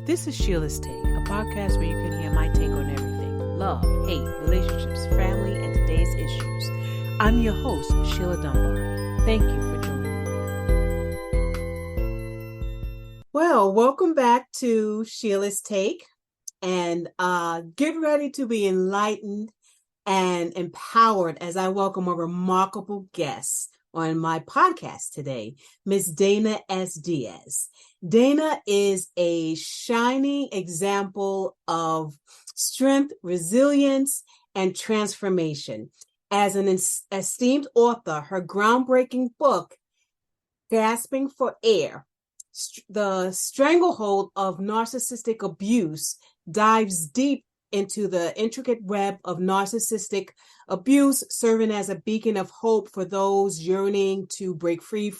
This is Sheila's Take, a podcast where you can hear my take on everything: love, hate, relationships, family, and today's issues. I'm your host, Sheila Dunbar. Thank you for joining me. Well, welcome back to Sheila's Take, and get ready to be enlightened and empowered as I welcome a remarkable guest on my podcast today, Miss Dana S. Diaz. Dana is a shining example of strength, resilience, and transformation. As an esteemed author, her groundbreaking book, Gasping for Air, The Stranglehold of Narcissistic Abuse, dives deep into the intricate web of narcissistic abuse, serving as a beacon of hope for those yearning to break free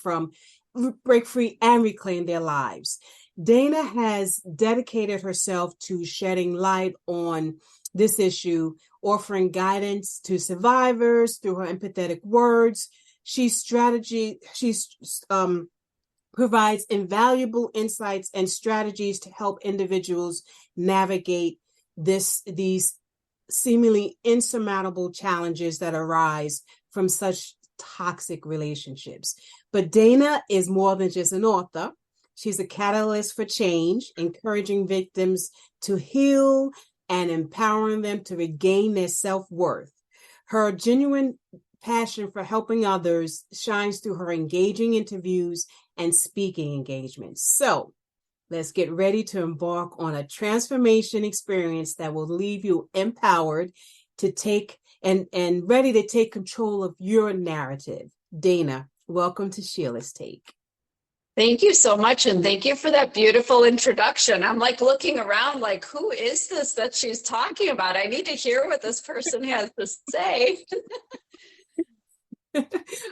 and reclaim their lives. Dana has dedicated herself to shedding light on this issue, offering guidance to survivors through her empathetic words. She provides invaluable insights and strategies to help individuals navigate these seemingly insurmountable challenges that arise from such toxic relationships. But Dana is more than just an author. She's a catalyst for change, encouraging victims to heal and empowering them to regain their self-worth. Her genuine passion for helping others shines through her engaging interviews and speaking engagements. So let's get ready to embark on a transformation experience that will leave you empowered to take and ready to take control of your narrative. Dana, welcome to Sheila's Take. Thank you so much. And thank you for that beautiful introduction. I'm like looking around like, who is this that she's talking about? I need to hear what this person has to say.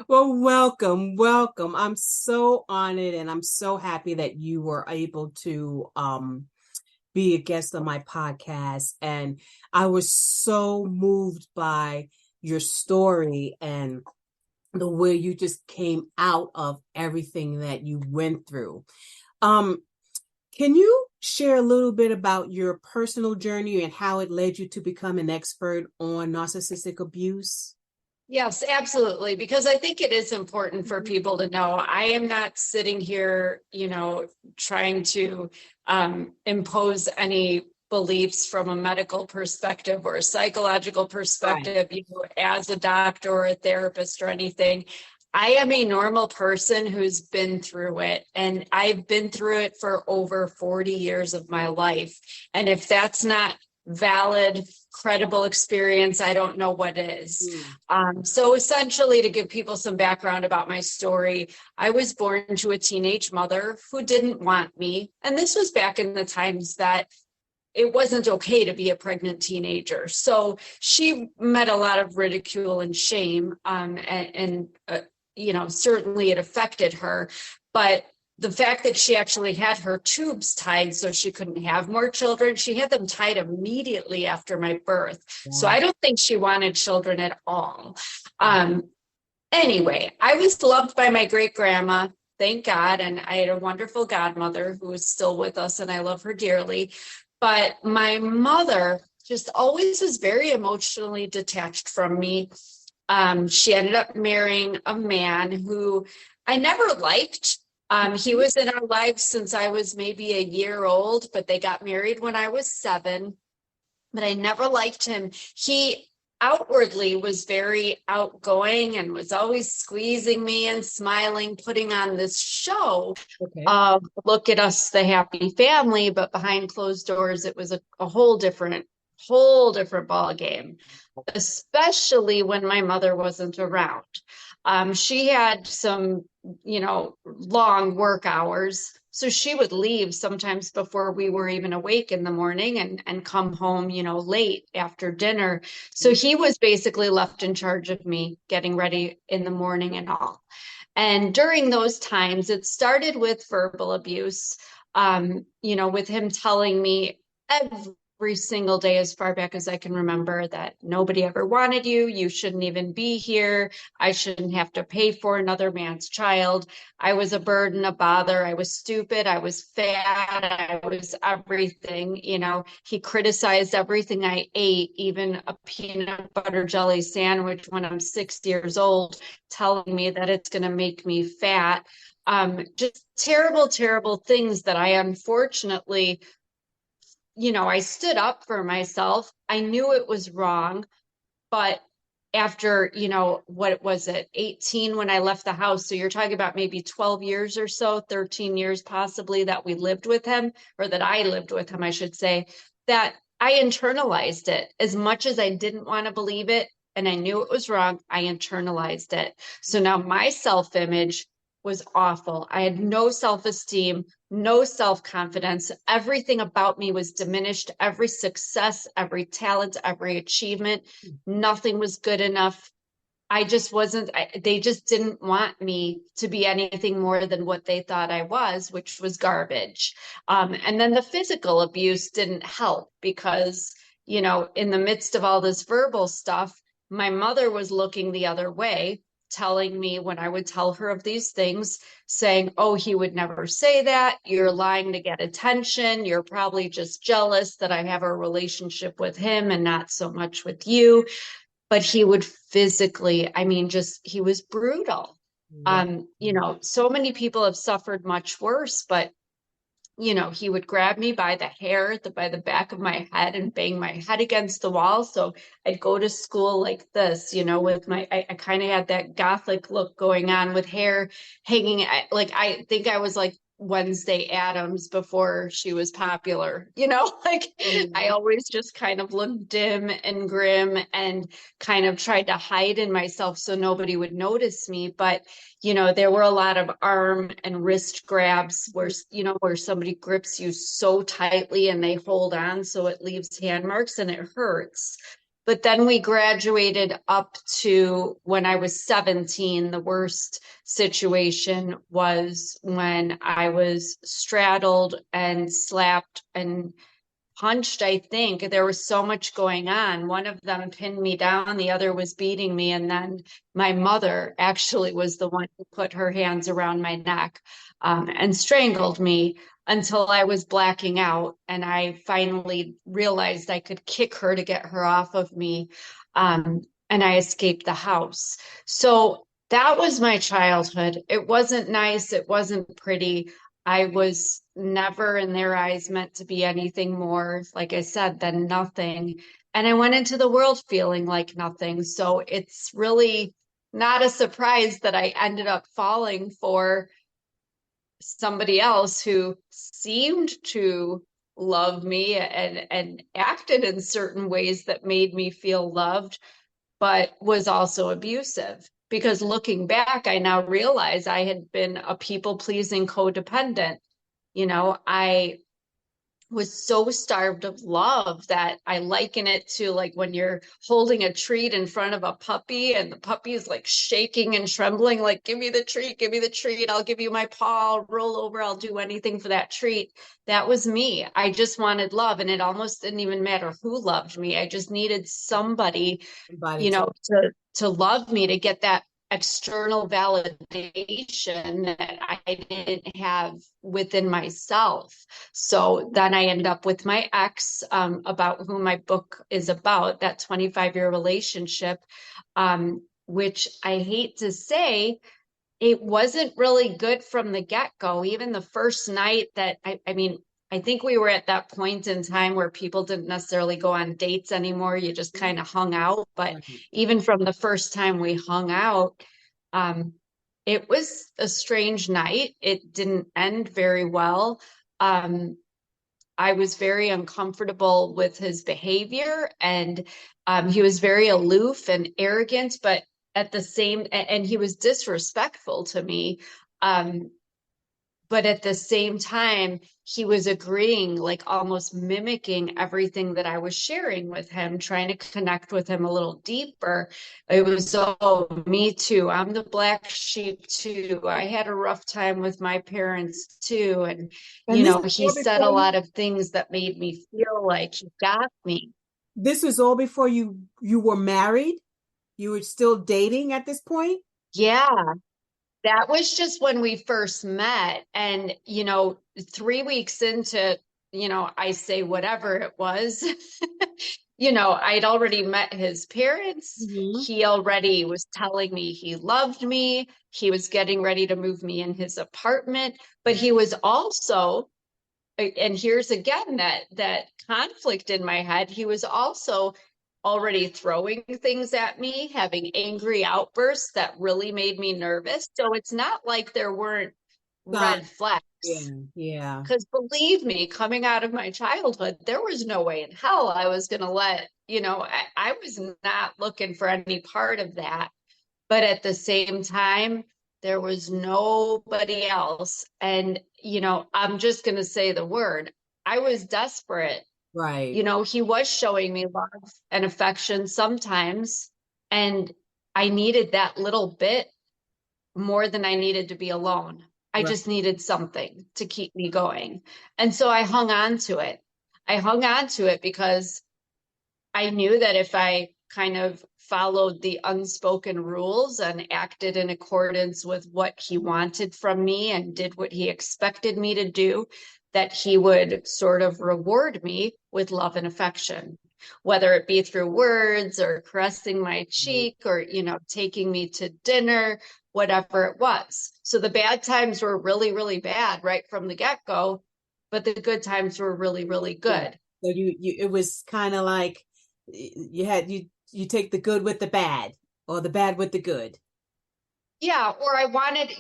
Well, welcome. I'm so honored and I'm so happy that you were able to be a guest on my podcast. And I was so moved by your story and the way you just came out of everything that you went through. Can you share a little bit about your personal journey and how it led you to become an expert on narcissistic abuse? Yes, absolutely. Because I think it is important for people to know I am not sitting here, trying to impose any beliefs from a medical perspective or a psychological perspective, right, as a doctor or a therapist or anything. I am a normal person who's been through it, and I've been through it for over 40 years of my life. And if that's not valid, credible experience, I don't know what is. So essentially, to give people some background about my story, I was born to a teenage mother who didn't want me. And this was back in the times that it wasn't okay to be a pregnant teenager. So she met a lot of ridicule and shame. Certainly it affected her. But the fact that she actually had her tubes tied so she couldn't have more children, she had them tied immediately after my birth. Yeah. So I don't think she wanted children at all. Anyway, I was loved by my great grandma, thank God. And I had a wonderful godmother who is still with us, and I love her dearly. But my mother just always was very emotionally detached from me. She ended up marrying a man who I never liked. He was in our lives since I was maybe a year old, but they got married when I was 7. But I never liked him. He outwardly was very outgoing and was always squeezing me and smiling, putting on this show of look at us, the happy family. But behind closed doors, it was a whole different ball game, especially when my mother wasn't around. She had some, long work hours. So she would leave sometimes before we were even awake in the morning and come home, late after dinner. So he was basically left in charge of me getting ready in the morning and all. And during those times, it started with verbal abuse, with him telling me single day as far back as I can remember that nobody ever wanted you. You shouldn't even be here. I shouldn't have to pay for another man's child. I was a burden, a bother. I was stupid. I was fat. I was everything. You know, he criticized everything I ate, even a peanut butter jelly sandwich when I'm 6 years old, telling me that it's going to make me fat. Just terrible, terrible things that I unfortunately, I stood up for myself. I knew it was wrong, but after, what was it, 18 when I left the house. So you're talking about maybe 12 years or so, 13 years possibly that we lived with him, or that I lived with him, I should say, that I internalized it as much as I didn't want to believe it. And I knew it was wrong. I internalized it. So now my self-image was awful. I had no self-esteem, no self-confidence. Everything about me was diminished. Every success, every talent, every achievement, nothing was good enough. I just wasn't, they just didn't want me to be anything more than what they thought I was, which was garbage. And then the physical abuse didn't help because, in the midst of all this verbal stuff, my mother was looking the other way, telling me when I would tell her of these things, saying, oh, he would never say that. You're lying to get attention. You're probably just jealous that I have a relationship with him and not so much with you. But he would physically, he was brutal. Wow. So many people have suffered much worse, but he would grab me by the hair, by the back of my head and bang my head against the wall. So I'd go to school like this, with I kind of had that gothic look going on with hair hanging. I think I was like Wednesday Addams before she was popular, I always just kind of looked dim and grim and kind of tried to hide in myself so nobody would notice me. But there were a lot of arm and wrist grabs where somebody grips you so tightly and they hold on so it leaves hand marks and it hurts. But then we graduated up to when I was 17. The worst situation was when I was straddled and slapped and punched. I think there was so much going on. One of them pinned me down, the other was beating me, and then my mother actually was the one who put her hands around my neck and strangled me until I was blacking out, and I finally realized I could kick her to get her off of me, and I escaped the house. So that was my childhood. It wasn't nice. It wasn't pretty. I was never in their eyes meant to be anything more, like I said, than nothing. And I went into the world feeling like nothing. So it's really not a surprise that I ended up falling for somebody else who seemed to love me and acted in certain ways that made me feel loved, but was also abusive. Because looking back, I now realize I had been a people-pleasing codependent. I was so starved of love that I liken it to like when you're holding a treat in front of a puppy and the puppy is like shaking and trembling, like, give me the treat, I'll give you my paw, I'll roll over, I'll do anything for that treat. That was me. I just wanted love, and it almost didn't even matter who loved me. I just needed somebody, to love me, to get that external validation that I didn't have within myself. So then I ended up with my ex, about whom my book is about, that 25-year relationship, which I hate to say, it wasn't really good from the get-go. Even the first night that I think we were at that point in time where people didn't necessarily go on dates anymore. You just kind of hung out. But even from the first time we hung out, it was a strange night. It didn't end very well. I was very uncomfortable with his behavior, and he was very aloof and arrogant, but at the same, and he was disrespectful to me. But at the same time, he was agreeing, like almost mimicking everything that I was sharing with him, trying to connect with him a little deeper. It was, oh, me too. I'm the black sheep too. I had a rough time with my parents too. And, And this is he all said before a you, lot of things that made me feel like he got me. this was all before you were married? You were still dating at this point? Yeah. That was just when we first met. And, 3 weeks into, I say whatever it was, I'd already met his parents. Hmm. He already was telling me he loved me. He was getting ready to move me in his apartment, but he was also, and here's again that conflict in my head. He was also already throwing things at me, having angry outbursts that really made me nervous. So it's not like there weren't Son, red flags. yeah, yeah, Because believe me, coming out of my childhood, there was no way in hell I was going to I was not looking for any part of that. But at the same time, there was nobody else. And, I'm just going to say the word. I was desperate. right, He was showing me love and affection sometimes. And I needed that little bit more than I needed to be alone. I right. just needed something to keep me going. And so I hung on to it. I hung on to it because I knew that if I kind of followed the unspoken rules and acted in accordance with what he wanted from me and did what he expected me to do, that he would sort of reward me with love and affection, whether it be through words or caressing my cheek or, taking me to dinner, whatever it was. So the bad times were really, really bad right from the get-go, but the good times were really, really Yeah. good. So it was kind of like you take the good with the bad, or the bad with the good. Yeah, or I wanted,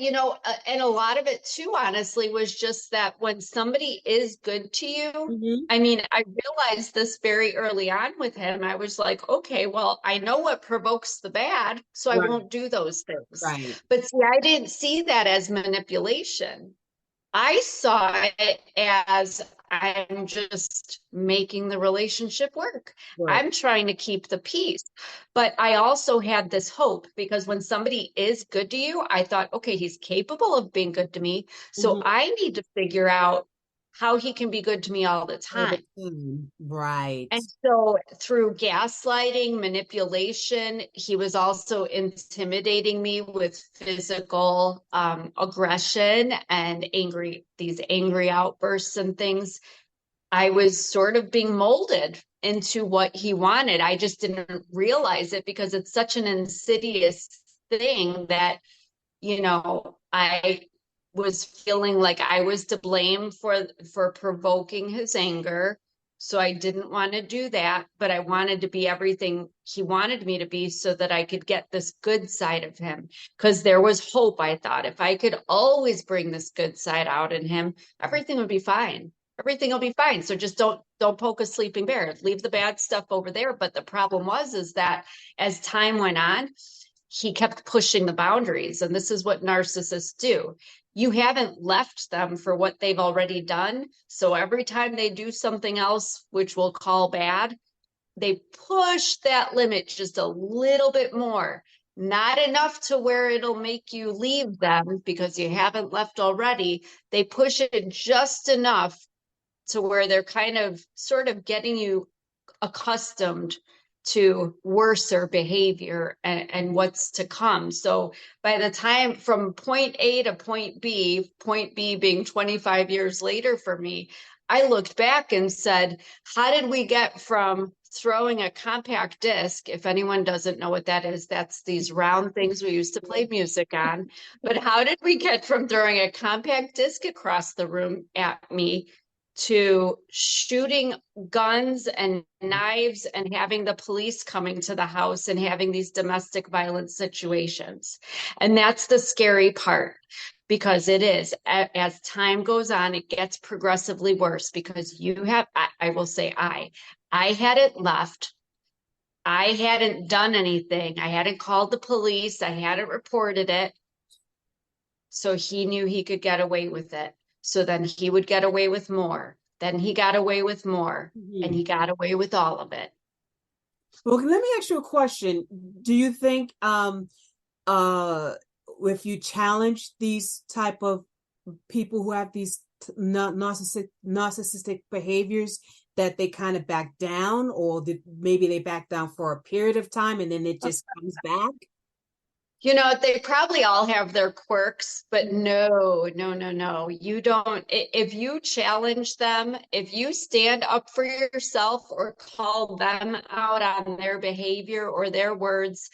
and a lot of it too, honestly, was just that when somebody is good to you, Hmm. I mean, I realized this very early on with him. I was like, okay, well, I know what provokes the bad, so I Right, won't do those things. right. But see, I didn't see that as manipulation. I saw it as I'm just making the relationship work. Work. I'm trying to keep the peace. But I also had this hope because when somebody is good to you, I thought, okay, he's capable of being good to me. So Hmm. I need to figure out how he can be good to me all the All the time. time. Right. And so through gaslighting, manipulation, he was also intimidating me with physical aggression and these angry outbursts and things. I was sort of being molded into what he wanted. I just didn't realize it because it's such an insidious thing that, I was feeling like I was to blame for provoking his anger. So I didn't want to do that, but I wanted to be everything he wanted me to be so that I could get this good side of him. Because there was hope, I thought. If I could always bring this good side out in him, everything would be fine. Everything will be fine. So just don't poke a sleeping bear. Leave the bad stuff over there. But the problem is that as time went on, he kept pushing the boundaries. And this is what narcissists do. You haven't left them for what they've already done. So every time they do something else, which we'll call bad, they push that limit just a little bit more. Not enough to where it'll make you leave them because you haven't left already. They push it just enough to where they're kind of sort of getting you accustomed to worser behavior and what's to come. So by the time from point A to point B being 25 years later for me, I looked back and said, how did we get from throwing a compact disc? If anyone doesn't know what that is, that's these round things we used to play music on. But how did we get from throwing a compact disc across the room at me to shooting guns and knives and having the police coming to the house and having these domestic violence situations? And that's the scary part because it is, as time goes on, it gets progressively worse because I will say I hadn't left. I hadn't done anything. I hadn't called the police. I hadn't reported it. So he knew he could get away with it. So then he would get away with more. Then he got away with more, and Mhm. he got away with all of it. Well, let me ask you a question. Do you think uh if you challenge these type of people who have these narcissistic behaviors that they kind of back down, or maybe they back down for a period of time and then it just comes back? They probably all have their quirks, but no, no, no, no. You don't. If you challenge them, if you stand up for yourself or call them out on their behavior or their words,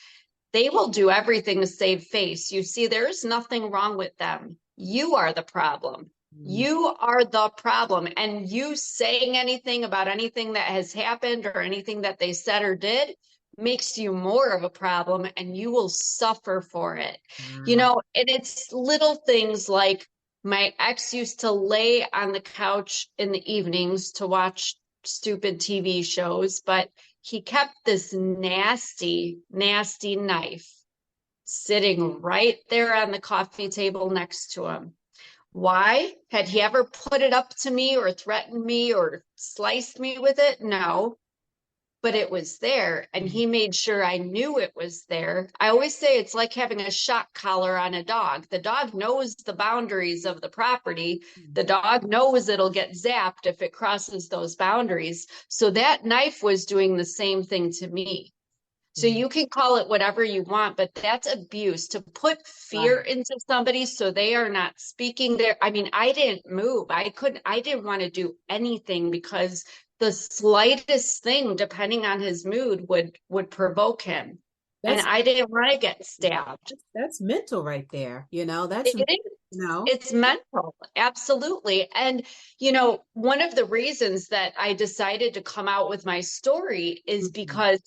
they will do everything to save face. You see, there's nothing wrong with them. You are the problem. Mm. You are the problem. And you saying anything about anything that has happened or anything that they said or did makes you more of a problem, and you will suffer for it. Wow. And it's little things like my ex used to lay on the couch in the evenings to watch stupid TV shows, but he kept this nasty, nasty knife sitting right there on the coffee table next to him. Why? Had he ever put it up to me or threatened me or sliced me with it? No, but it was there, and he made sure I knew it was there. I always say it's like having a shock collar on a dog. The dog knows the boundaries of the property. The dog knows it'll get zapped if it crosses those boundaries. So that knife was doing the same thing to me. So Mm. you can call it whatever you want, but that's abuse, to put fear Right. into somebody so they are not speaking there. I mean, I didn't move. I didn't want to do anything because the slightest thing, depending on his mood, would provoke him. And That's I didn't want to get stabbed. that's mental right there. That's It is. you know. It's mental, absolutely. And, one of the reasons that I decided to come out with my story is Mhm. because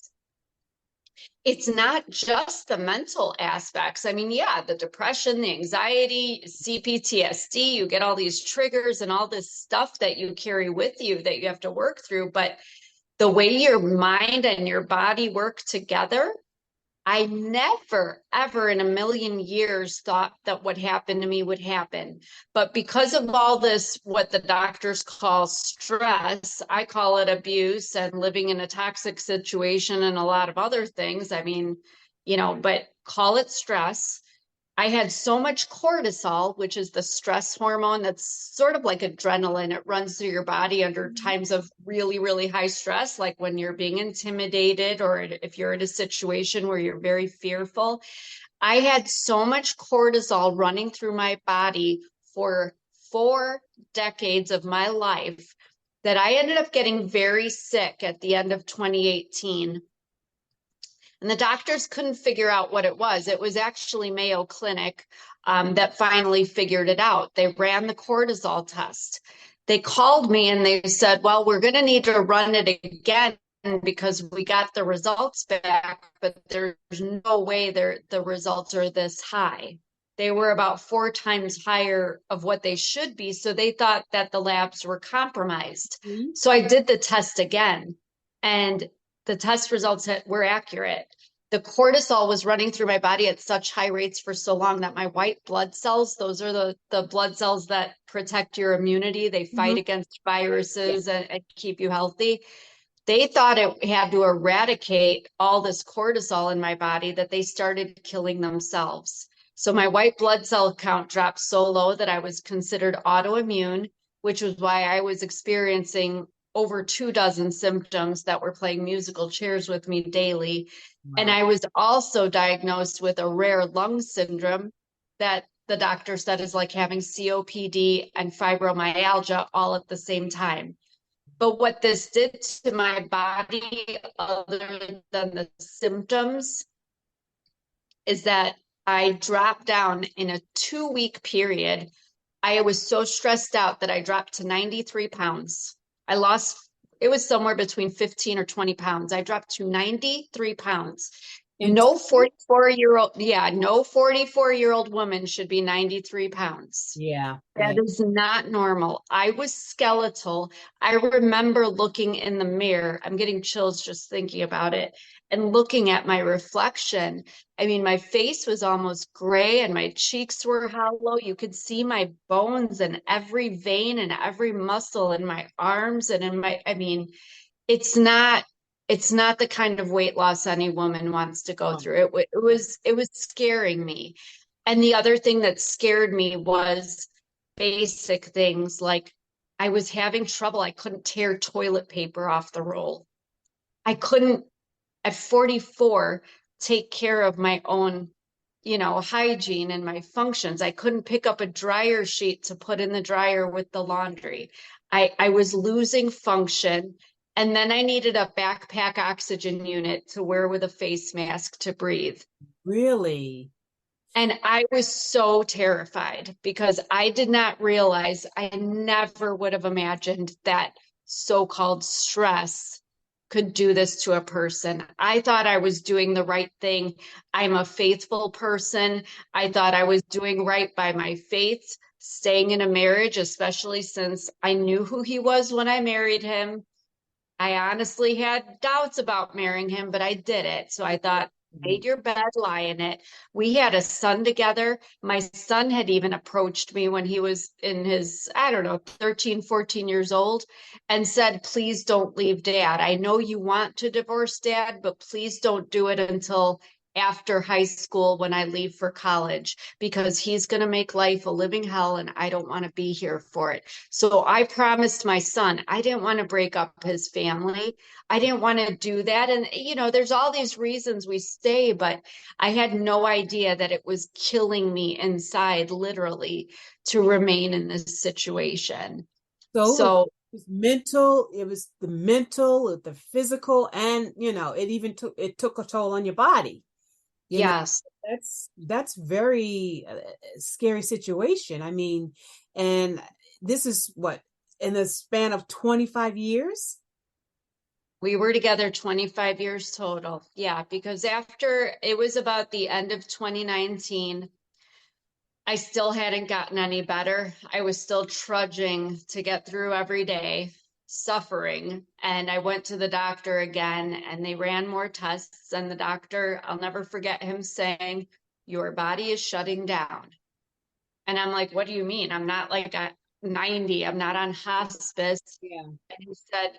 it's not just the mental aspects. I mean, yeah, the depression, the anxiety, CPTSD, you get all these triggers and all this stuff that you carry with you that you have to work through. But the way your mind and your body work together, I never, ever in a million years thought that what happened to me would happen. But because of all this, what the doctors call stress, I call it abuse and living in a toxic situation and a lot of other things. I mean, but call it stress. I had so much cortisol, which is the stress hormone that's sort of like adrenaline. It runs through your body under times of really, really high stress, like when you're being intimidated or if you're in a situation where you're very fearful. I had so much cortisol running through my body for 4 decades of my life that I ended up getting very sick at the end of 2018. And the doctors couldn't figure out what it was. It was actually Mayo Clinic that finally figured it out. They ran the cortisol test. They called me and they said, well, we're going to need to run it again because we got the results back, but there's no way the results are this high. They were about 4 times higher of what they should be. So they thought that the labs were compromised. Mhm. So I did the test again, and the test results were accurate. The cortisol was running through my body at such high rates for so long that my white blood cells, those are the blood cells that protect your immunity. They fight Mhm. against Yeah. viruses and keep you healthy. They thought it had to eradicate all this cortisol in my body that they started killing themselves. So my white blood cell count dropped so low that I was considered autoimmune, which was why I was experiencing over 2 dozen symptoms that were playing musical chairs with me daily. And Wow. I was also diagnosed with a rare lung syndrome that the doctor said is like having COPD and fibromyalgia all at the same time. But what this did to my body, other than the symptoms, is that I dropped down in a 2 week period. I was so stressed out that I dropped to 93 pounds. I lost, it was somewhere between 15 or 20 pounds. I dropped to 93 pounds. No 44-year-old, yeah, no 44-year-old woman should be 93 pounds. Yeah, That yeah. is not normal. I was skeletal. I remember looking in the mirror. I'm getting chills just thinking about it and looking at my reflection. I mean, my face was almost gray and my cheeks were hollow. You could see my bones and every vein and every muscle in my arms and in my, I mean, it's not it's not the kind of weight loss any woman wants to go Oh, through. It was scaring me. And the other thing that scared me was basic things like I was having trouble. I couldn't tear toilet paper off the roll. I couldn't at 44 take care of my own, hygiene and my functions. I couldn't pick up a dryer sheet to put in the dryer with the laundry. I was losing function. And then I needed a backpack oxygen unit to wear with a face mask to breathe. really? And I was so terrified because I did not realize, I never would have imagined that so-called stress could do this to a person. I thought I was doing the right thing. I'm a faithful person. I thought I was doing right by my faith, staying in a marriage, especially since I knew who he was when I married him. I honestly had doubts about marrying him, but I did it. So I thought, Mhm. made your bed, lie in it. We had a son together. My son had even approached me when he was in his, I don't know, 13, 14 years old and said, please don't leave dad. I know you want to divorce dad, but please don't do it until after high school when I leave for college because he's going to make life a living hell and I don't want to be here for it. So I promised my son, I didn't want to break up his family. I didn't want to do that. And, there's all these reasons we stay, but I had no idea that it was killing me inside, literally, to remain in this situation. So So, it was mental, it was the mental, the physical, and it took a toll on your body. You know, yes, that's very scary situation. I mean, and this is what in the span of 25 years? we were together 25 years total. Yeah, because after it was about the end of 2019, I still hadn't gotten any better. I was still trudging to get through every day, suffering. And I went to the doctor again and they ran more tests. And the doctor, I'll never forget him saying, your body is shutting down. And I'm like, what do you mean? I'm not like at 90, I'm not on hospice. Yeah. And he said,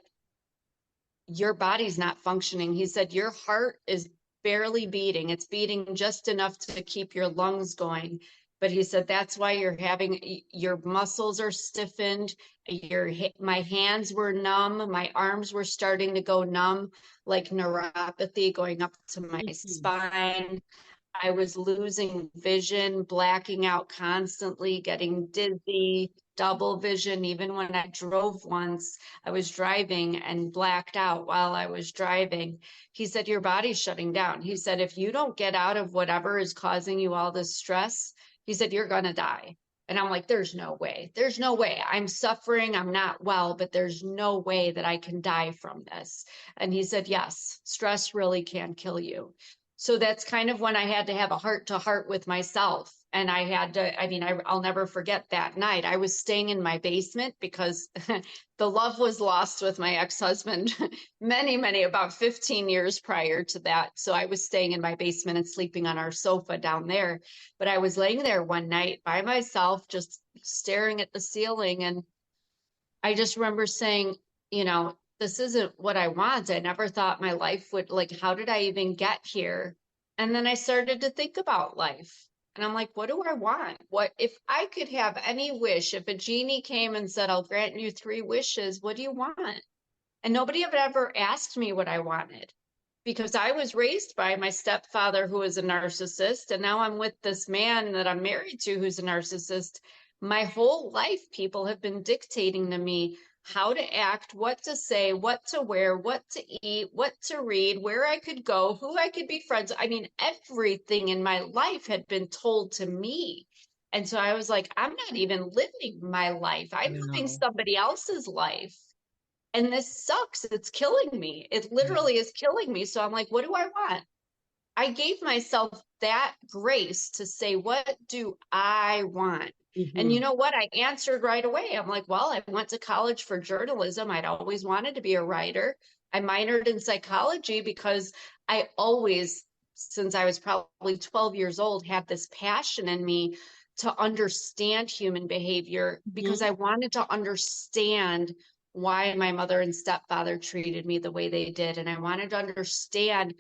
your body's not functioning. He said, your heart is barely beating. It's beating just enough to keep your lungs going. But he said, that's why you're having your muscles are stiffened. My hands were numb. My arms were starting to go numb, like neuropathy going up to my Mhm. spine. I was losing vision, blacking out constantly, getting dizzy, double vision. Even when I drove once, I was driving and blacked out while I was driving. He said, your body's shutting down. He said, if you don't get out of whatever is causing you all this stress, he said, you're going to die. And I'm like, there's no way. There's no way. I'm suffering. I'm not well, but there's no way that I can die from this. And he said, yes, stress really can kill you. So that's kind of when I had to have a heart to heart with myself. And I had to, I mean, I'll never forget that night. I was staying in my basement because the love was lost with my ex-husband about 15 years prior to that. So I was staying in my basement and sleeping on our sofa down there. But I was laying there one night by myself, just staring at the ceiling. And I just remember saying, this isn't what I want. I never thought my life would, like, how did I even get here? And then I started to think about life. And I'm like, what do I want? What if I could have any wish? If a genie came and said, I'll grant you three wishes, what do you want? And nobody had ever asked me what I wanted because I was raised by my stepfather who was a narcissist. And now I'm with this man that I'm married to who's a narcissist. My whole life, people have been dictating to me how to act, what to say, what to wear, what to eat, what to read, where I could go, who I could be friends. I mean, everything in my life had been told to me. And so I was like, I'm not even living my life. I'm living No. somebody else's life. And this sucks. It's killing me. It literally is killing me. So I'm like, what do I want? I gave myself that grace to say, what do I want? And you Mm-hmm. know what? I answered right away. I'm like, well, I went to college for journalism. I'd always wanted to be a writer. I minored in psychology because I always, since I was probably 12 years old, had this passion in me to understand human behavior because Mm-hmm. I wanted to understand why my mother and stepfather treated me the way they did. And I wanted to understand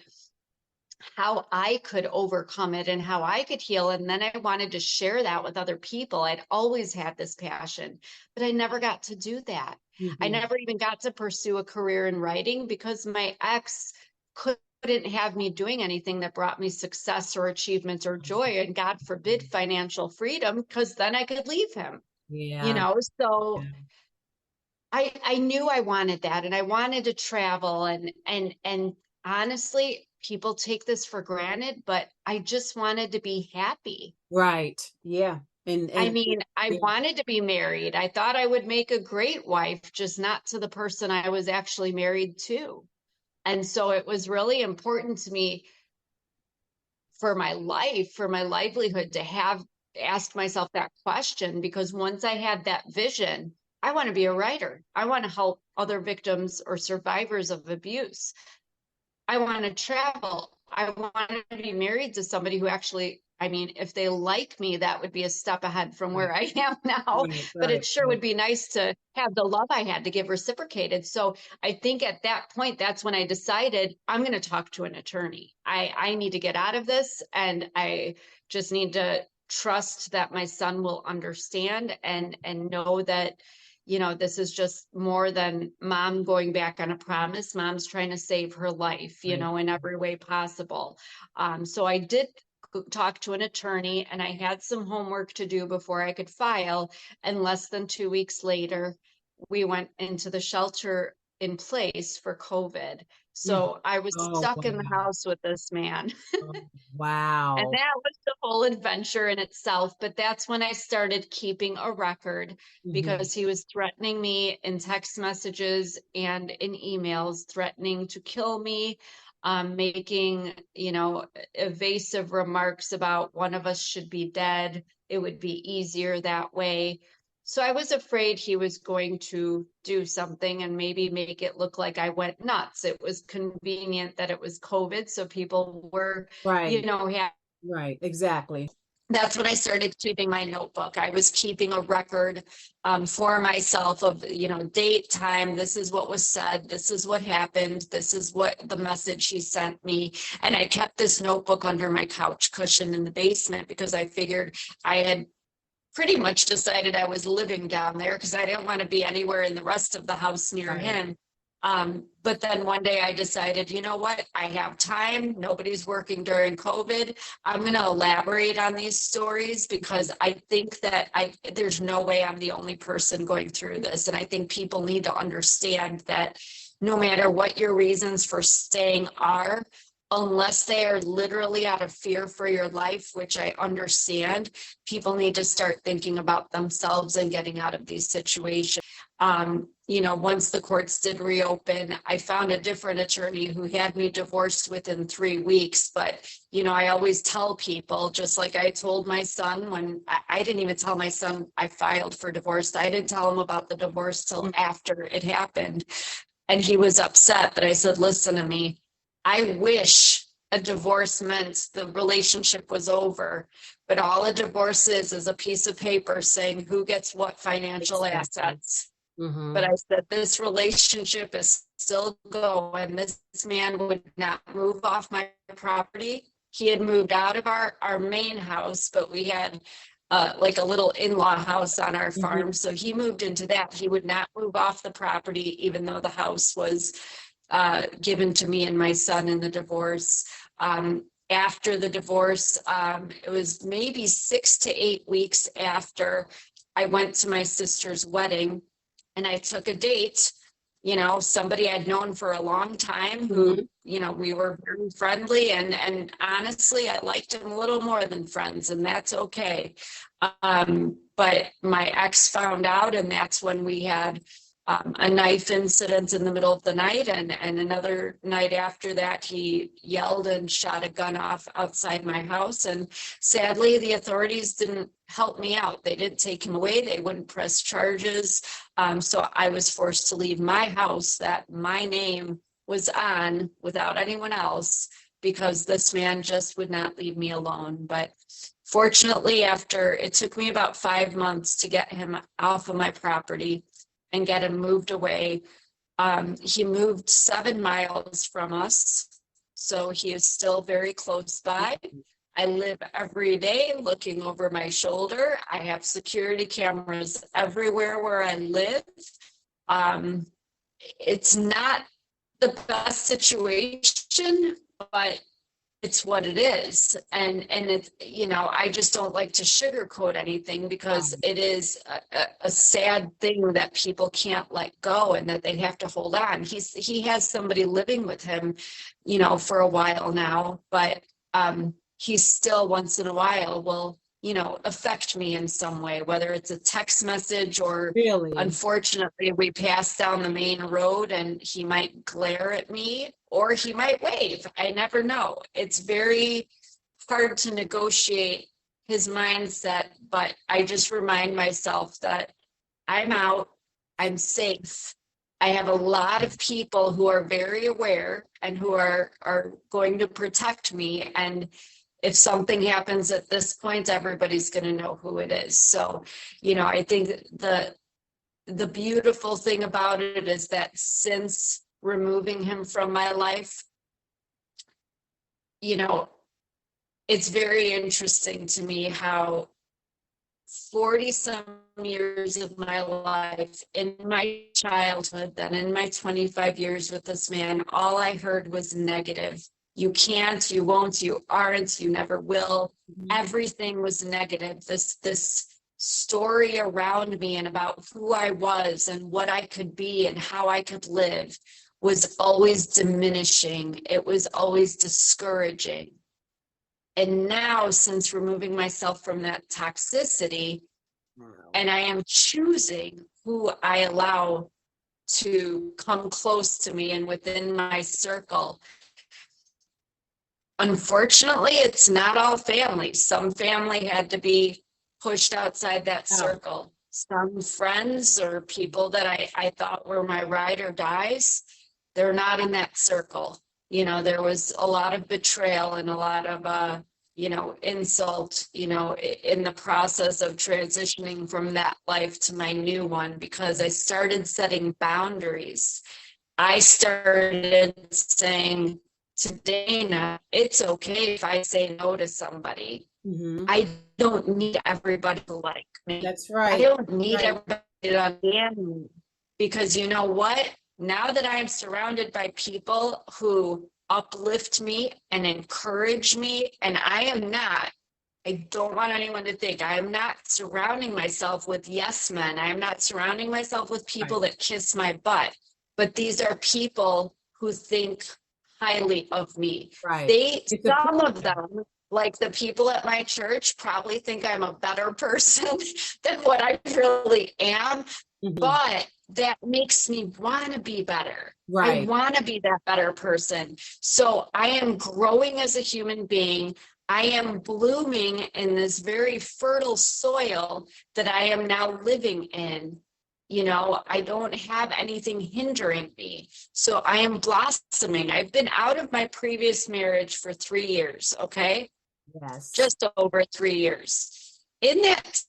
how I could overcome it and how I could heal. And then I wanted to share that with other people. I'd always had this passion, but I never got to do that. I Mm-hmm. never even got to pursue a career in writing because my ex couldn't have me doing anything that brought me success or achievements or joy. And God forbid financial freedom, because then I could leave him, you Yeah. know? So Yeah. I knew I wanted that and I wanted to travel and honestly, people take this for granted, but I just wanted to be happy. Right. Yeah. I And mean, I yeah. wanted to be married. I thought I would make a great wife, just not to the person I was actually married to. And so it was really important to me for my life, for my livelihood, to have asked myself that question, because once I had that vision, I want to be a writer. I want to help other victims or survivors of abuse. I want to travel. I want to be married to somebody who actually, I mean, if they like me, that would be a step ahead from Right. where I am now. Right. But it Right. sure Right. would be nice to have the love I had to give reciprocated. So I think at that point, that's when I decided I'm going to talk to an attorney. I need to get out of this, and I just need to trust that my son will understand and know that this is just more than mom going back on a promise. Mom's trying to save her life, Right. in every way possible. So I did talk to an attorney and I had some homework to do before I could file. And less than 2 weeks later, we went into the shelter in place for COVID. Mhm. So I was Oh, stuck in the wow. house with this man. Oh, And wow. that was the whole adventure in itself. But that's when I started keeping a record, Hmm. because he was threatening me in text messages and in emails, threatening to kill me, making, evasive remarks about one of us should be dead. It would be easier that way. So I was afraid he was going to do something and maybe make it look like I went nuts. It was convenient that it was COVID, so people were, Right. yeah, Right. Exactly. that's when I started keeping my notebook. I was keeping a record for myself of, date, time. This is what was said. This is what happened. This is what the message he sent me. And I kept this notebook under my couch cushion in the basement because I figured I had pretty much decided I was living down there because I didn't want to be anywhere in the rest of the house near Right. him. But then one day I decided, you know what? I have time. Nobody's working during COVID. I'm going to elaborate on these stories because I think that there's no way I'm the only person going through this. And I think people need to understand that no matter what your reasons for staying are, unless they are literally out of fear for your life, which I understand, people need to start thinking about themselves and getting out of these situations. Once the courts did reopen, I found a different attorney who had me divorced within 3 weeks. But, I always tell people, just like I told my son when I didn't even tell my son I filed for divorce. I didn't tell him about the divorce till after it happened. And he was upset. But I said, listen to me. I wish a divorce meant the relationship was over, but all a divorce is a piece of paper saying who gets what financial Exactly. assets. But Hmm. I said, this relationship is still going. This man would not move off my property. He had moved out of our main house, but we had like a little in-law house on our Hmm. farm. So he moved into that. He would not move off the property, even though the house was given to me and my son in the divorce. After the divorce, it was maybe 6 to 8 weeks after I went to my sister's wedding, and I took a date, somebody I'd known for a long time who, Hmm. we were very friendly, and honestly, I liked him a little more than friends, and that's okay. But my ex found out, and that's when we had a knife incident in the middle of the night, and another night after that he yelled and shot a gun off outside my house. And sadly, the authorities didn't help me out. They didn't take him away. They wouldn't press charges. So I was forced to leave my house that my name was on without anyone else, because this man just would not leave me alone. But fortunately, after it took me about 5 months to get him off of my property and get him moved away. He moved 7 miles from us, so he is still very close by. I live every day looking over my shoulder. I have security cameras everywhere where I live. It's not the best situation, but it's what it is. And it's, I just don't like to sugarcoat anything, because it is a sad thing that people can't let go and that they have to hold on. He has somebody living with him, for a while now, but he still once in a while will, affect me in some way, whether it's a text message or Really? Unfortunately, we pass down the main road and he might glare at me or he might wave. I never know. It's very hard to negotiate his mindset, but I just remind myself that I'm out, I'm safe. I have a lot of people who are very aware and who are going to protect me. And if something happens at this point, everybody's going to know who it is. So, I think the beautiful thing about it is that since removing him from my life, it's very interesting to me how 40 some years of my life, in my childhood, then in my 25 years with this man, all I heard was negative. You can't, you won't, you aren't, you never will. Everything was negative. This story around me and about who I was and what I could be and how I could live was always diminishing. It was always discouraging. And now, since removing myself from that toxicity, and I am choosing who I allow to come close to me and within my circle. Unfortunately, it's not all family. Some family had to be pushed outside that circle. Some friends or people that I thought were my ride or dies, they're not in that circle. There was a lot of betrayal and a lot of, insult, in the process of transitioning from that life to my new one, because I started setting boundaries. I started saying to Dana, it's okay if I say no to somebody. Mm-hmm. I don't need everybody to like me. That's right. I don't need everybody to understand me, because you know what? Now that I am surrounded by people who uplift me and encourage me, and I don't want anyone to think I am not surrounding myself with yes men. I am not surrounding myself with people that kiss my butt, but these are people who think highly of me. Some of them, like the people at my church, probably think I'm a better person than what I really am. Mm-hmm. But that makes me want to be better. I want to be that better person. So I am growing as a human being. I am blooming in this very fertile soil that I am now living in. I don't have anything hindering me. So I am blossoming. I've been out of my previous marriage for 3 years, okay? Yes. Just over 3 years. In that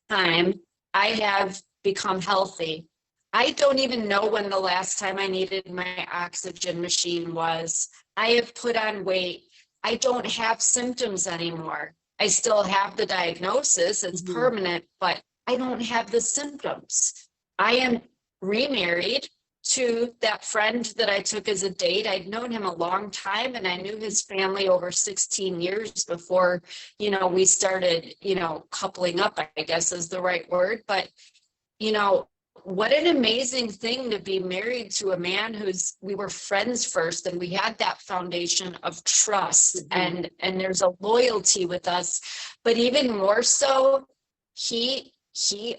time, I have become healthy. I don't even know when the last time I needed my oxygen machine was. I have put on weight. I don't have symptoms anymore. I still have the diagnosis. It's permanent, but I don't have the symptoms. I am remarried to that friend that I took as a date. I'd known him a long time, and I knew his family over 16 years before, we started, coupling up, I guess is the right word. But, what an amazing thing to be married to a man we were friends first, and we had that foundation of trust, and there's a loyalty with us. But even more so, he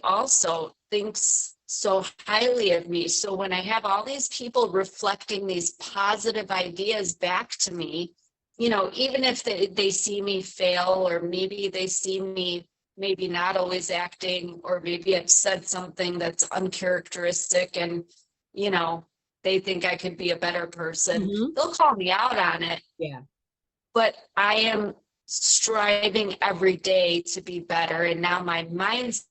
also thinks so highly of me. So when I have all these people reflecting these positive ideas back to me, even if they see me fail, or maybe they see me maybe not always acting, or maybe I've said something that's uncharacteristic, and, they think I could be a better person, Mm-hmm. they'll call me out on it. Yeah. But I am striving every day to be better. And now my mind's,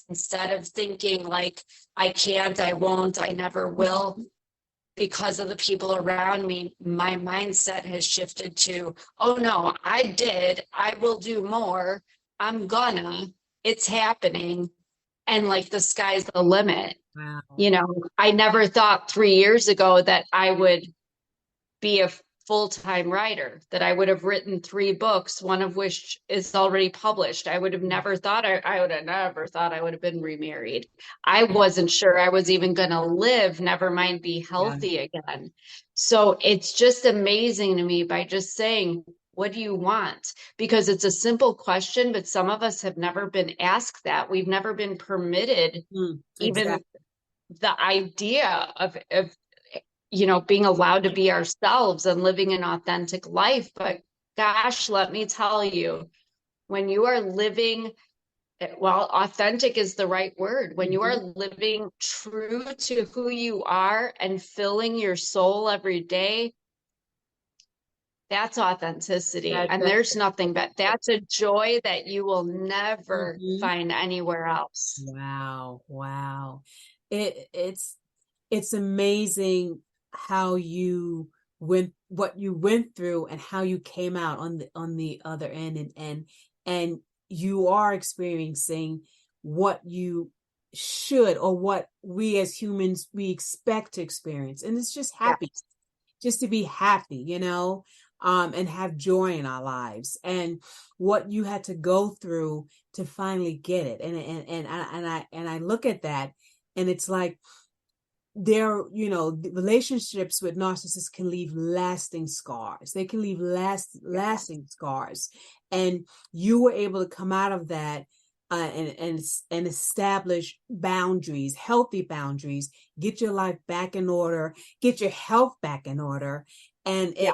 instead of thinking like, I can't, I won't, I never will, because of the people around me, my mindset has shifted to, oh no, I did, I will do more, I'm gonna, it's happening. And like the sky's the limit. Wow. I never thought 3 years ago that I would be a full-time writer, that I would have written 3 books, one of which is already published. I would have never thought I would have never thought I would have been remarried. I wasn't sure I was even going to live, never mind be Yeah. healthy again. So it's just amazing to me by just saying, what do you want? Because it's a simple question, but some of us have never been asked that. We've never been permitted even Exactly. the idea of being allowed to be ourselves and living an authentic life. But gosh, let me tell you, when you are living, well, authentic is the right word. When you are Mm-hmm. living true to who you are and filling your soul every day, that's authenticity. And That's there's nothing but that's a joy that you will never mm-hmm. find anywhere else. Wow. Wow. It's amazing how you what you went through and how you came out on the other end, and you are experiencing what you should, or what we as humans we expect to experience. And it's just Yeah. happy, just to be happy, and have joy in our lives, and what you had to go through to finally get it. And I look at that, and it's like, the relationships with narcissists can leave lasting scars. They can leave lasting scars. And you were able to come out of that, and establish boundaries, healthy boundaries, get your life back in order, get your health back in order. And Yeah.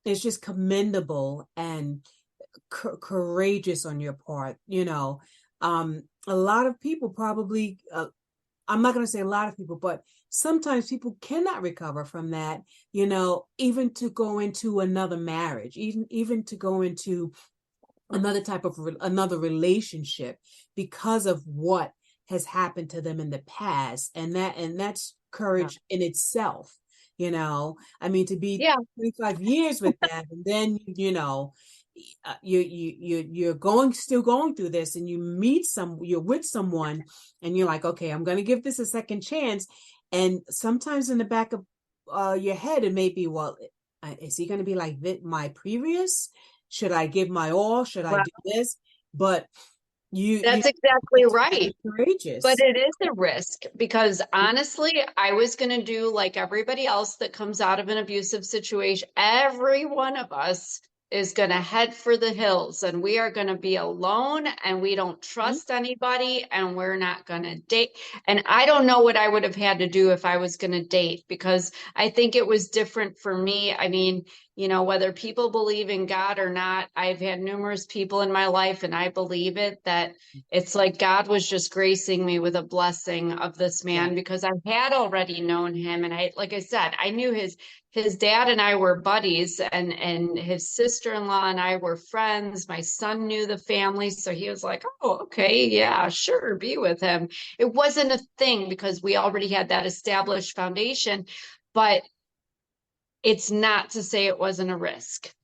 it's just commendable and courageous on your part. A lot of people probably, I'm not going to say a lot of people, but sometimes people cannot recover from that, even to go into another marriage, even to go into another type of another relationship, because of what has happened to them in the past. And that's courage in itself. I mean, to be Yeah. 25 years with that, and then you're still going through this, and you're with someone, and you're like, okay, I'm going to give this a second chance. And sometimes in the back of your head, it may be, well, is he going to be like my previous? Should I give my all? Should I Well, do this? But you that's exactly be right. But courageous. it is a risk, because honestly, I was going to do like everybody else that comes out of an abusive situation. Every one of us is going to head for the hills, and we are going to be alone, and we don't Mhm. trust anybody, and we're not going to date. And I don't know what I would have had to do if I was going to date, because I think it was different for me. I mean, whether people believe in God or not, I've had numerous people in my life, and I believe it, that it's like God was just gracing me with a blessing of this Yeah. man, because I had already known him. And like I said, I knew his dad and I were buddies, and his sister-in-law and I were friends. My son knew the family. So he was like, oh, okay, yeah, sure, be with him. It wasn't a thing because we already had that established foundation. But it's not to say it wasn't a risk,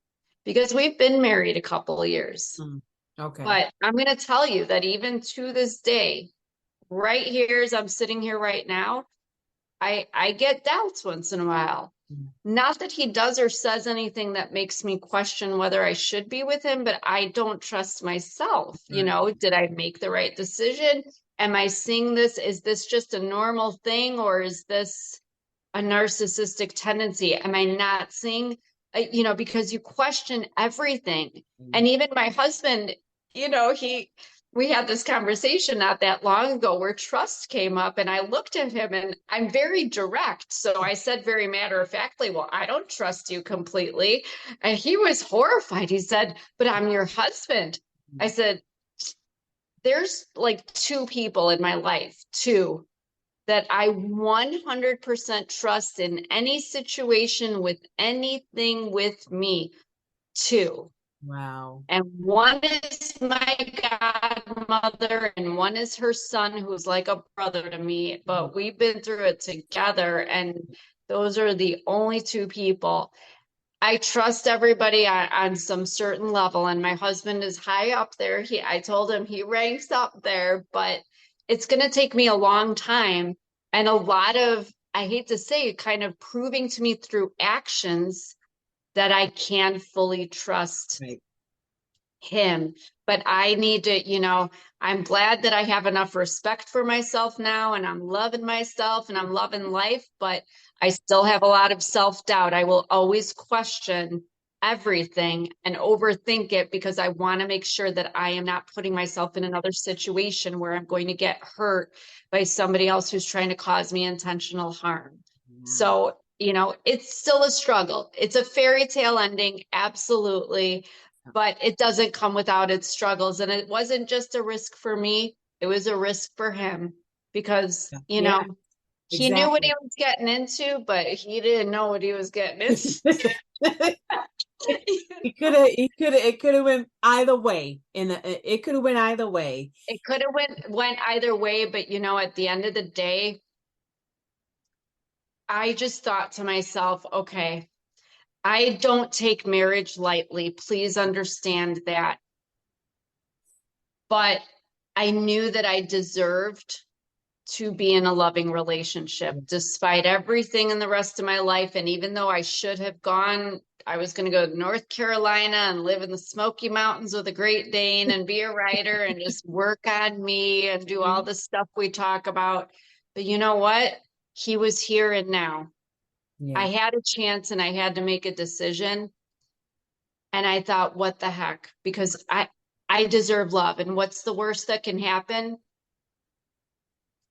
because we've been married a couple of years. Mm. Okay. But I'm going to tell you that even to this day, right here as I'm sitting here right now, I get doubts once in a while. Mm. Not that he does or says anything that makes me question whether I should be with him, but I don't trust myself. Right. Did I make the right decision? Am I seeing this? Is this just a normal thing, or is this a narcissistic tendency? Am I not seeing, because you question everything. Mm. And even my husband, he we had this conversation not that long ago where trust came up, and I looked at him, and I'm very direct. So I said very matter of factly, well, I don't trust you completely. And he was horrified. He said, but I'm your husband. I said, there's like two people in my life, two that I 100% trust in any situation with anything with me, two. Wow. And one is my godmother, and one is her son, who's like a brother to me. But we've been through it together, and those are the only two people. I trust everybody on some certain level, and my husband is high up there. I told him he ranks up there, but it's going to take me a long time and a lot of, I hate to say it, kind of proving to me through actions that I can fully trust Right. him. But I need to, I'm glad that I have enough respect for myself now, and I'm loving myself and I'm loving life, but I still have a lot of self-doubt. I will always question everything and overthink it because I want to make sure that I am not putting myself in another situation where I'm going to get hurt by somebody else who's trying to cause me intentional harm. Yeah. So, it's still a struggle. It's a fairy tale ending, absolutely, but it doesn't come without its struggles. And it wasn't just a risk for me, it was a risk for him because, Yeah, he knew what he exactly. was getting into, but he didn't know what he was getting into. It could have went either way. It could have went either way. It could have went either way, but at the end of the day, I just thought to myself, okay, I don't take marriage lightly. Please understand that. But I knew that I deserved to be in a loving relationship despite everything in the rest of my life. And even though I should have gone, I was going to go to North Carolina and live in the Smoky Mountains with a Great Dane and be a writer and just work on me and do all the stuff we talk about. But you know what? He was here and now. Yeah. I had a chance and I had to make a decision. And I thought, what the heck? Because I deserve love. And what's the worst that can happen?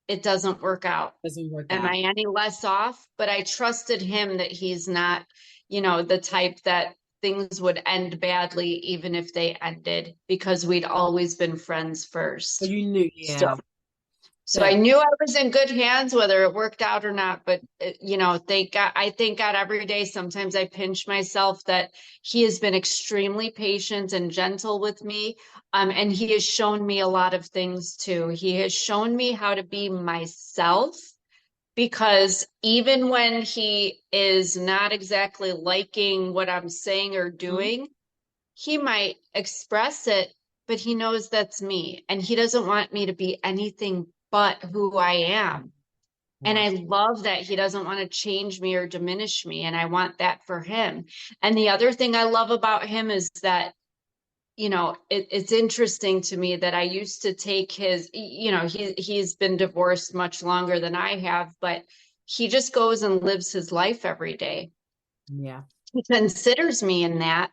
It doesn't work out. Doesn't work Am out. I any less off? But I trusted him that he's not, the type that things would end badly, even if they ended, because we'd always been friends So first. you knew, So, yeah. so I knew I was in good hands, whether it worked out or not. But, I thank God every day. Sometimes I pinch myself that he has been extremely patient and gentle with me. And he has shown me a lot of things too. He has shown me how to be myself, because even when he is not exactly liking what I'm saying or doing, he might express it, but he knows that's me. And he doesn't want me to be anything but who I am. And Wow. I love that he doesn't want to change me or diminish me. And I want that for him. And the other thing I love about him is that, it's interesting to me that I used to take he's been divorced much longer than I have, but he just goes and lives his life every day. Yeah. He considers me in that,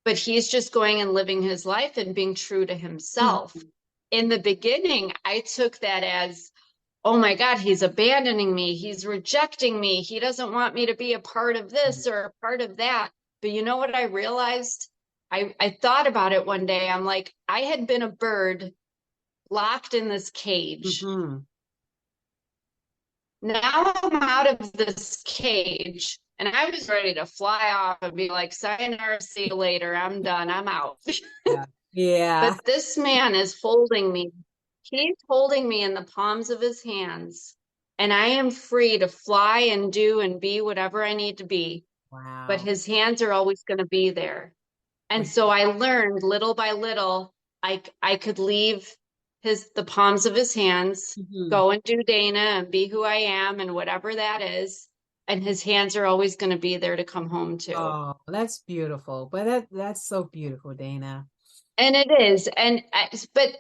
but he's just going and living his life and being true to himself. In the beginning, I took that as, oh my God, he's abandoning me. He's rejecting me. He doesn't want me to be a part of this or a part of that. But you know what I realized? I thought about it one day. I'm like, I had been a bird locked in this cage. Now I'm out of this cage, and I was ready to fly off and be like, sayonara, see you later. I'm done. I'm out. Yeah. But this man is holding me. He's holding me in the palms of his hands, and I am free to fly and do and be whatever I need to be. But Wow. his hands are always going to be there. And so I learned little by little, I could leave the palms of his hands, go and do Dana and be who I am and whatever that is. And his hands are always going to be there to come home to. Oh, that's beautiful. But that's so beautiful, Dana. And it is. But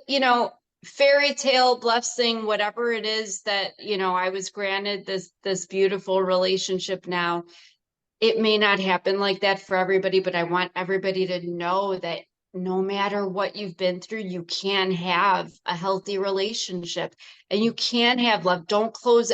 fairy tale blessing, whatever it is that, I was granted this beautiful relationship now. It may not happen like that for everybody, but I want everybody to know that no matter what you've been through, you can have a healthy relationship and you can have love.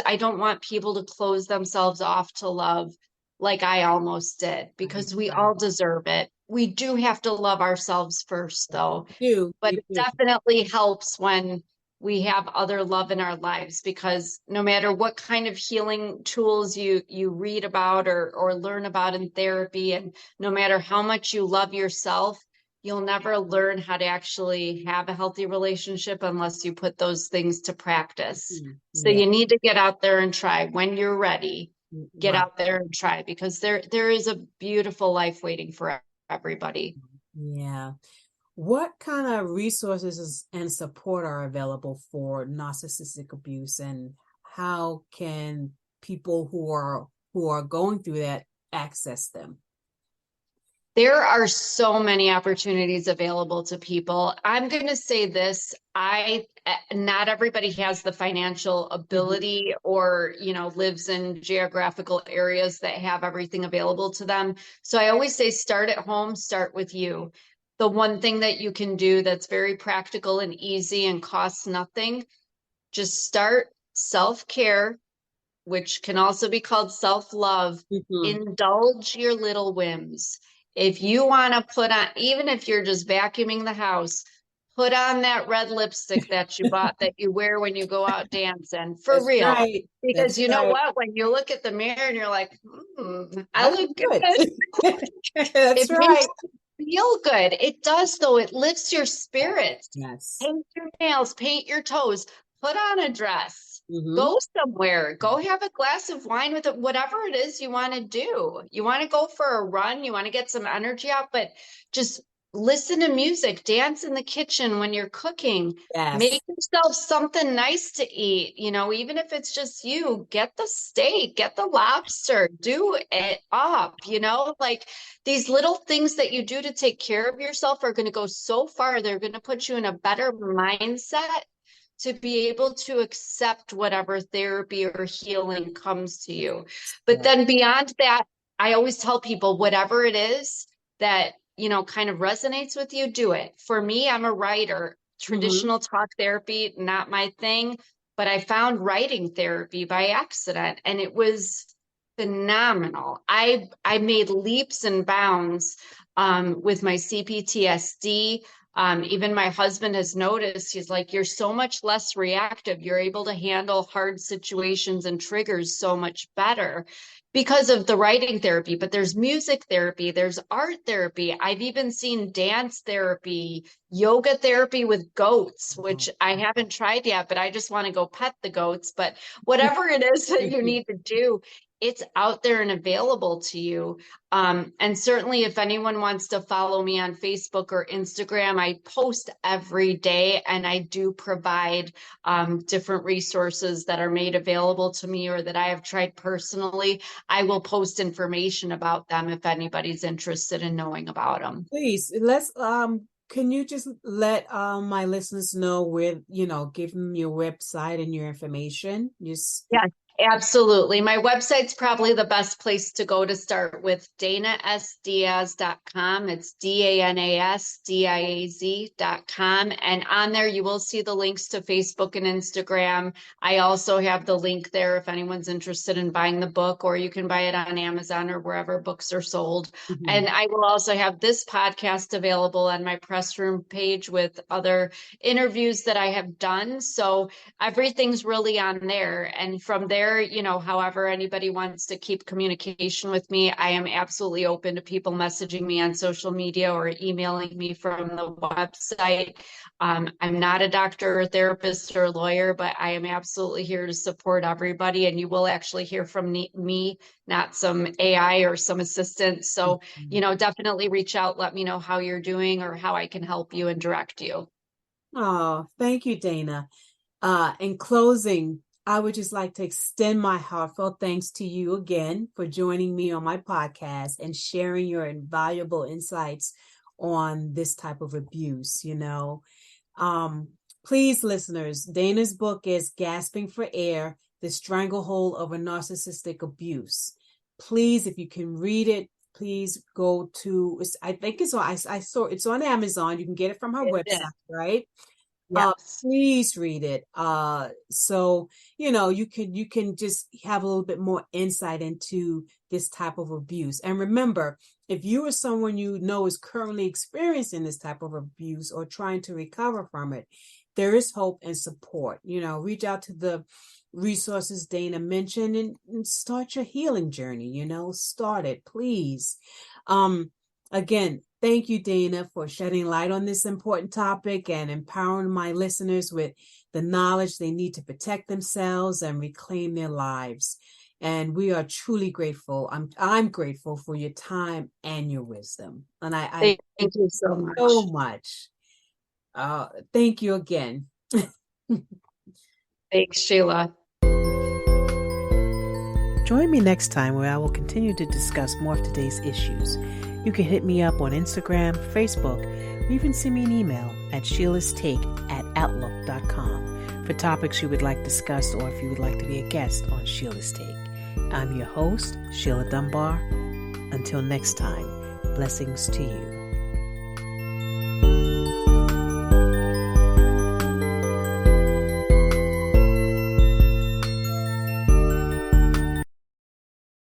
I don't want people to close themselves off to love like I almost did, Right, because we right. all deserve it. We do have to love ourselves first, though, but You it do. definitely helps when we have other love in our lives, because no matter what kind of healing tools you read about or learn about in therapy, and no matter how much you love yourself, you'll never learn how to actually have a healthy relationship unless you put those things to practice. Mhm. So Yeah, you need to get out there and try. When you're ready, get right. out there and try, because there is a beautiful life waiting for everybody. Yeah. What kind of and support are available for narcissistic abuse, and how can people who are going through that access them? There are so many opportunities available to people. I'm going to say this, I not everybody has the financial Mhm. ability, or, lives in geographical areas that have everything available to them. So I always say start at home, start with you. The one thing that you can do that's very practical and easy and costs nothing, just start self-care, which can also be called self-love. Mhm. Indulge your little whims. If you want to put on, even if you're just vacuuming the house, put on that red lipstick that you bought that you wear when you go out dancing, for That's real. right. Because That's you know right. what? When you look at the mirror and you're like, I I look look good. good. That's It makes right. you feel good. It does, though. It lifts your spirits. Yes. Paint your nails, paint your toes, put on a dress, Mm-hmm. go somewhere, go have a glass of wine with it, whatever it is you want to do. You want to go for a run, you want to get some energy out, but just listen to music, dance in the kitchen when you're cooking, make Yes. yourself something nice to eat. Even if it's just you, get the steak, get the lobster, do it up, like these little things that you do to take care of yourself are going to go so far. They're going to put you in a better mindset to be able to accept whatever therapy or healing comes to you. But Yeah. then beyond that, I always tell people whatever it is that, kind of resonates with you, do it. For me, I'm a writer. Mm-hmm. Traditional talk therapy, not my thing, but I found writing therapy by accident, and it was phenomenal. I made leaps and bounds with my CPTSD. Even my husband has noticed, he's like, you're so much less reactive. You're able to handle hard situations and triggers so much better because of the writing therapy. But there's music therapy, there's art therapy. I've even seen dance therapy, yoga therapy with goats, which I haven't tried yet, but I just want to go pet the goats. But whatever it is that you need to do, it's out there and available to you. And certainly, if anyone wants to follow me on Facebook or Instagram, I post every day, and I do provide different resources that are made available to me or that I have tried personally. I will post information about them if anybody's interested in knowing about them. Please, let's can you just let my listeners know where, give them your website and your information? Just Yes, absolutely. My website's probably the best place to go to start with, danasdiaz.com. It's DANASDIAZ.com. And on there, you will see the links to Facebook and Instagram. I also have the link there if anyone's interested in buying the book, or you can buy it on Amazon or wherever books are sold. Mhm. And I will also have this podcast available on my press room page with other interviews that I have done. So everything's really on there. And from there, however anybody wants to keep communication with me, I am absolutely open to people messaging me on social media or emailing me from the website. I'm not a doctor or therapist or lawyer, but I am absolutely here to support everybody. And you will actually hear from me, not some AI or some assistant. So, Mhm. definitely reach out, let me know how you're doing or how I can help you and direct you. Oh, thank you, Dana. In closing, I would just like to extend my heartfelt thanks to you again for joining me on my podcast and sharing your invaluable insights on this type of abuse. Um, please, listeners, Dana's book is Gasping for Air: The Stranglehold of a Narcissistic Abuse. Please, if you can read it, please go to, I think it's on, I saw it's on Amazon. You can get it from her website, right? Yes. Please read it. So, you can just have a little bit more insight into this type of abuse. And remember, if you or someone you know is currently experiencing this type of abuse or trying to recover from it, there is hope and support. Reach out to the resources Dana mentioned and start your healing journey. Start it, please. Again, thank you, Dana, for shedding light on this important topic and empowering my listeners with the knowledge they need to protect themselves and reclaim their lives. And we are truly grateful. I'm grateful for your time and your wisdom. And I Thank you so much. so much. Thank you again. Thanks, Sheila. Join me next time where I will continue to discuss more of today's issues. You can hit me up on Instagram, Facebook, or even send me an email at sheilasTake@outlook.com for topics you would like discussed or if you would like to be a guest on Sheila's Take. I'm your host, Sheila Dunbar. Until next time, blessings to you.